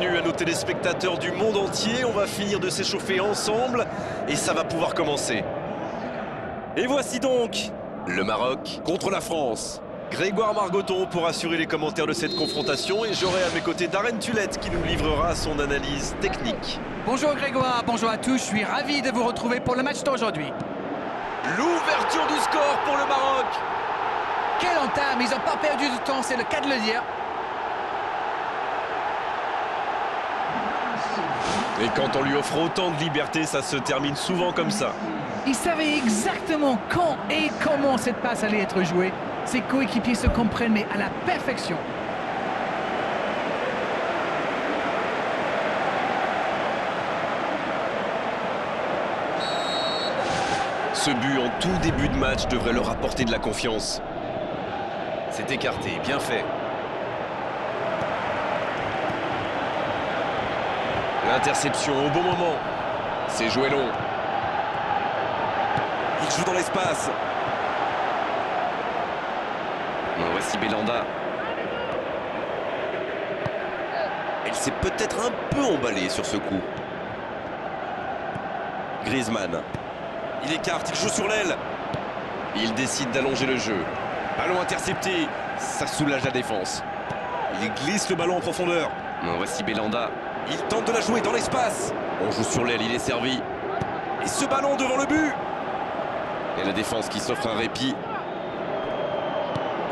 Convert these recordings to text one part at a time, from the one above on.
bienvenue à nos téléspectateurs du monde entier. On va finir de s'échauffer ensemble et ça va pouvoir commencer. Et voici donc le Maroc contre la France. Grégoire Margoton pour assurer les commentaires de cette confrontation et j'aurai à mes côtés Darren Tulette qui nous livrera son analyse technique. Bonjour Grégoire, bonjour à tous, je suis ravi de vous retrouver pour le match d'aujourd'hui. L'ouverture du score pour le Maroc. Quelle entame, ils n'ont pas perdu de temps, c'est le cas de le dire. Et quand on lui offre autant de liberté, ça se termine souvent comme ça. Il savait exactement quand et comment cette passe allait être jouée. Ses coéquipiers se comprennent, mais à la perfection. Ce but en tout début de match devrait leur apporter de la confiance. C'est écarté, bien fait. L'interception au bon moment. C'est joué long. Il joue dans l'espace. Voici Belhanda. Elle s'est peut-être un peu emballée sur ce coup. Griezmann. Il écarte, il joue sur l'aile. Il décide d'allonger le jeu. Ballon intercepté. Ça soulage la défense. Il glisse le ballon en profondeur. Voici Belhanda. Il tente de la jouer dans l'espace. On joue sur l'aile, il est servi. Et ce ballon devant le but. Et la défense qui s'offre un répit.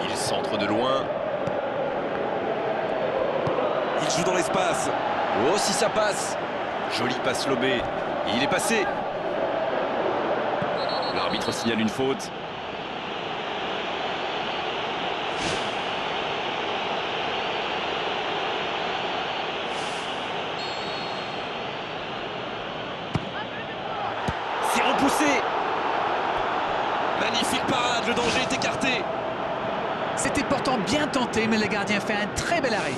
Il centre de loin. Il joue dans l'espace. Oh, si ça passe. Jolie passe lobée. Et il est passé. L'arbitre signale une faute. C'est repoussé. Magnifique parade, le danger est écarté. C'était pourtant bien tenté, mais le gardien fait un très bel arrêt.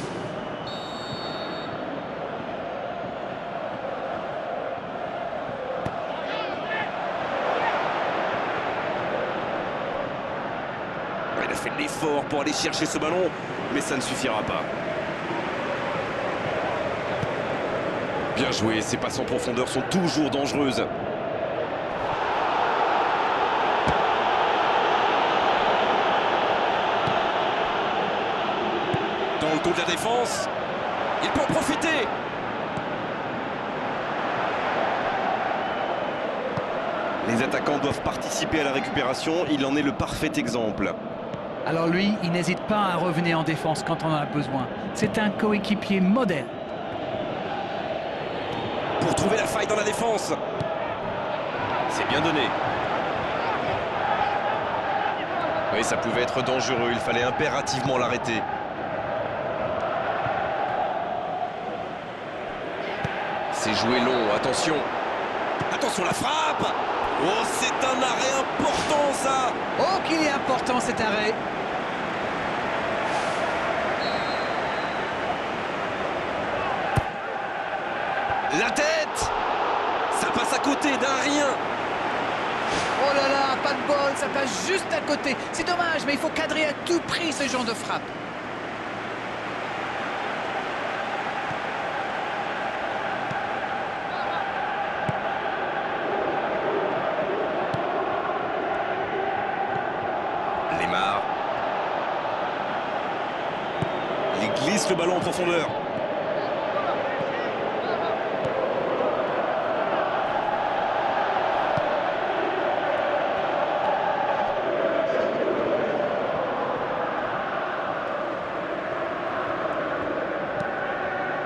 Il a fait de l'effort pour aller chercher ce ballon, mais ça ne suffira pas. Bien joué, ces passes en profondeur sont toujours dangereuses. Dans le dos de la défense, il peut en profiter. Les attaquants doivent participer à la récupération, il en est le parfait exemple. Alors lui, il n'hésite pas à revenir en défense quand on en a besoin. C'est un coéquipier modèle. Pour trouver la faille dans la défense. C'est bien donné. Oui, ça pouvait être dangereux, il fallait impérativement l'arrêter. C'est joué long, attention. Attention la frappe. Oh, c'est un arrêt important ça. Oh, qu'il est important cet arrêt. La tête. Ça passe à côté d'un rien. Oh là là, pas de bol, ça passe juste à côté. C'est dommage, mais il faut cadrer à tout prix ce genre de frappe. Lemar. Il glisse le ballon en profondeur.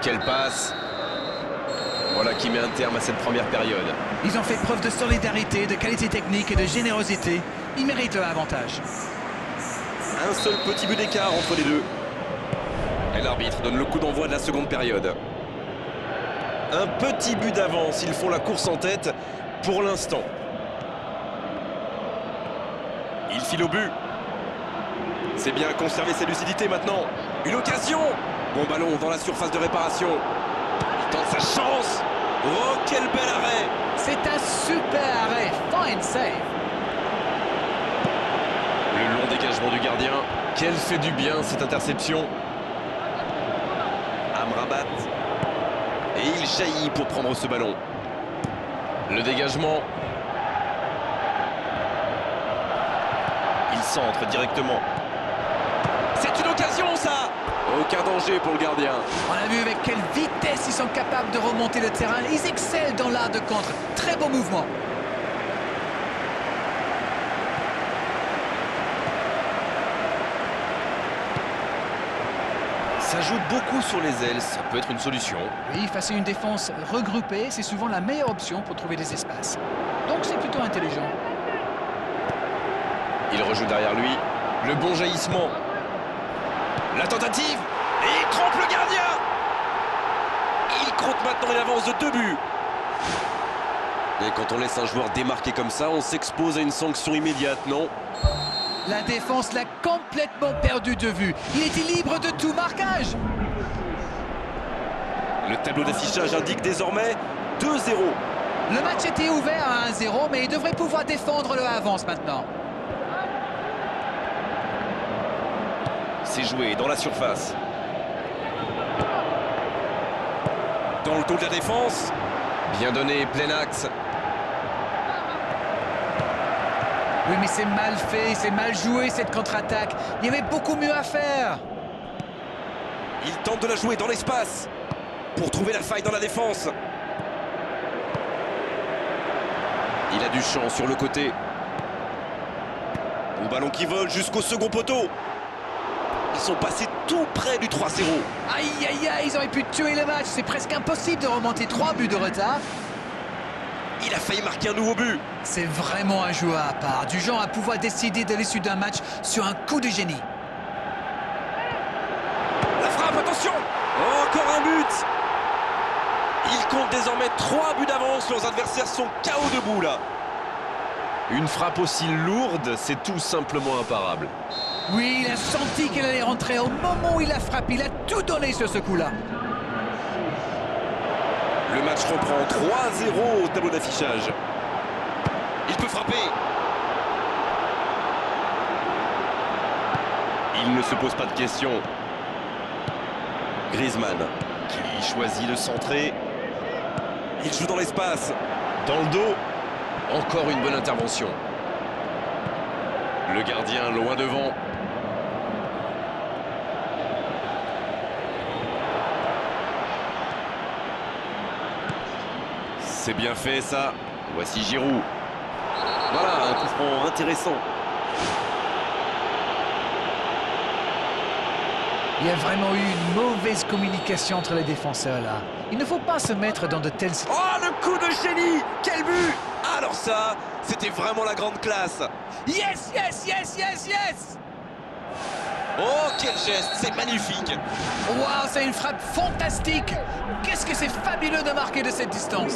Quelle passe. Voilà qui met un terme à cette première période. Ils ont fait preuve de solidarité, de qualité technique et de générosité. Ils méritent leur avantage. Un seul petit but d'écart entre les deux. Et l'arbitre donne le coup d'envoi de la seconde période. Un petit but d'avance, ils font la course en tête pour l'instant. Il file au but. C'est bien conserver sa lucidité maintenant. Une occasion. Bon ballon dans la surface de réparation. Il tente sa chance. Oh, quel bel arrêt. C'est un super arrêt. Fine save. Le long dégagement du gardien. Quel fait du bien cette interception. Amrabat. Et il jaillit pour prendre ce ballon. Le dégagement. Il centre directement. C'est une occasion, ça! Aucun danger pour le gardien. On a vu avec quelle vitesse ils sont capables de remonter le terrain. Ils excellent dans l'art de contre. Très beau mouvement. Ça joue beaucoup sur les ailes, ça peut être une solution. Oui, face à une défense regroupée, c'est souvent la meilleure option pour trouver des espaces. Donc c'est plutôt intelligent. Il rejoue derrière lui. Le bon jaillissement. La tentative. Et il trompe le gardien. Il compte maintenant une avance de 2 buts. Et quand on laisse un joueur démarquer comme ça, on s'expose à une sanction immédiate, non? La défense l'a complètement perdu de vue. Il était libre de tout marquage. Le tableau d'affichage indique désormais 2-0. Le match était ouvert à 1-0, mais il devrait pouvoir défendre le avance maintenant. C'est joué dans la surface. Dans le dos de la défense. Bien donné, plein axe. Oui, mais c'est mal fait, c'est mal joué cette contre-attaque. Il y avait beaucoup mieux à faire. Il tente de la jouer dans l'espace pour trouver la faille dans la défense. Il a du champ sur le côté. Au ballon qui vole jusqu'au second poteau. Ils sont passés tout près du 3-0. Aïe, aïe, aïe, ils auraient pu tuer le match. C'est presque impossible de remonter 3 buts de retard. Il a failli marquer un nouveau but. C'est vraiment un joueur à part, du genre à pouvoir décider de l'issue d'un match sur un coup de génie. La frappe, attention! Encore un but! Il compte désormais 3 buts d'avance. Leurs adversaires sont KO debout là. Une frappe aussi lourde, c'est tout simplement imparable. Oui, il a senti qu'elle allait rentrer au moment où il a frappé. Il a tout donné sur ce coup-là. Le match reprend 3-0 au tableau d'affichage. Il peut frapper. Il ne se pose pas de questions. Griezmann qui choisit de centrer. Il joue dans l'espace. Dans le dos. Encore une bonne intervention. Le gardien loin devant. C'est bien fait ça. Voici Giroud. Voilà, un coup franc intéressant. Il y a vraiment eu une mauvaise communication entre les défenseurs là. Il ne faut pas se mettre dans de telles... Oh, le coup de génie! Quel but! Alors ça, c'était vraiment la grande classe. Yes, yes, yes, yes, yes! Oh, quel geste! C'est magnifique! Waouh, c'est une frappe fantastique! Qu'est-ce que c'est fabuleux de marquer de cette distance!